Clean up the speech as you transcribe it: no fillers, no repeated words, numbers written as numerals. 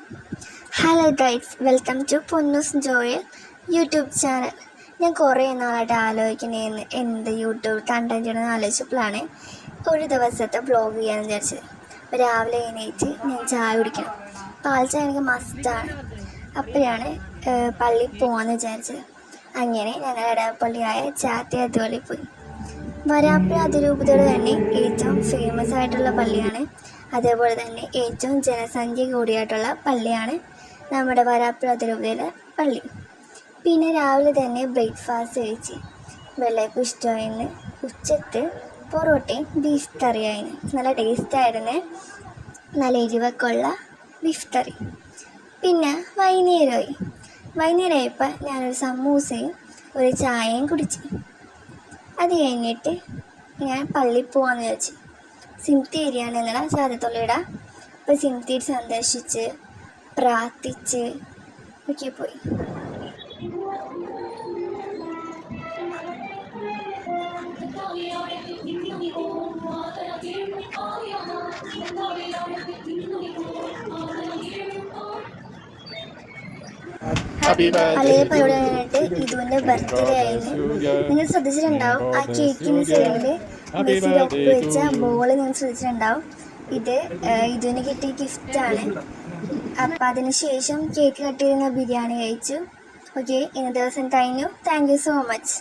Hello guys, welcome to Ponnus Joel YouTube channel. ഞാൻ കുറേ നാളായിട്ട് ആലോചിക്കണേന്ന് എന്ത് യൂട്യൂബ് കണ്ടന്റ് ഇടുന്ന ആലോചിച്ചപ്പോഴാണ് ഒരു ദിവസത്തെ വ്ളോഗ് ചെയ്യാമെന്ന് വിചാരിച്ചത്. അപ്പോൾ രാവിലെ എണീറ്റ് ഞാൻ ചായ കുടിക്കണം. പാൽ ചായ എനിക്ക് മസ്റ്റാണ്. അപ്പോഴാണ് പള്ളിയിൽ പോകാമെന്ന് വിചാരിച്ചത്. അങ്ങനെ ഞങ്ങൾ ഇടവപ്പള്ളിയായ ചാത്തിയാത്തുപള്ളിയിൽ പോയി. വരാപ്പുഴ അതിരൂപതയുടെ തന്നെ ഏറ്റവും ഫേമസ് ആയിട്ടുള്ള പള്ളിയാണ്. അതേപോലെ തന്നെ ഏറ്റവും ജനസംഖ്യ കൂടിയായിട്ടുള്ള പള്ളിയാണ് നമ്മുടെ വരാപ്പുഴ അതിരൂപതയിലെ പള്ളി. പിന്നെ രാവിലെ തന്നെ ബ്രേക്ക്ഫാസ്റ്റ് കഴിച്ച് വെള്ളയപ്പം ഇഷ്ടമായിരുന്നു. ഉച്ചക്ക് പൊറോട്ടയും ബീഫ് കറിയായിരുന്നു. നല്ല ടേസ്റ്റായിരുന്നു. നല്ല എരിവൊക്കെ ഉള്ള ബീഫ് കറി. പിന്നെ വൈകുന്നേരമായപ്പോൾ ഞാനൊരു സമൂസയും ഒരു ചായയും കുടിച്ചു. അത് കഴിഞ്ഞിട്ട് ഞാൻ പള്ളിയിൽ പോകാമെന്ന് വിചാരിച്ചു. സിംതേരിയാണ് ഞങ്ങളുടെ ചാത്തത്തുള്ളിയുടെ. അപ്പോൾ സിംതേരി സന്ദർശിച്ച് പ്രാർത്ഥിച്ച് ഒക്കെ പോയി. പള്ളിയിലെ പരിപാടി കഴിഞ്ഞിട്ട് ഇതുവിൻ്റെ ബർത്ത്ഡേ ആയിരുന്നു. നിങ്ങൾ ശ്രദ്ധിച്ചിട്ടുണ്ടാവും ആ കേക്കിന് സൈഡിൽ മെസ്സിയുടെ ഒപ്പ് വെച്ച ബോൾ നിങ്ങൾ ശ്രദ്ധിച്ചിട്ടുണ്ടാവും. ഇതിന് കിട്ടിയ ഗിഫ്റ്റാണ്. അപ്പം അതിന് ശേഷം കേക്ക് കട്ട് ചെയ്യുന്ന ബിരിയാണി കഴിച്ചു. ഓക്കെ, ഇന്നത്തെ ദിവസം കഴിഞ്ഞു. Thank you so much.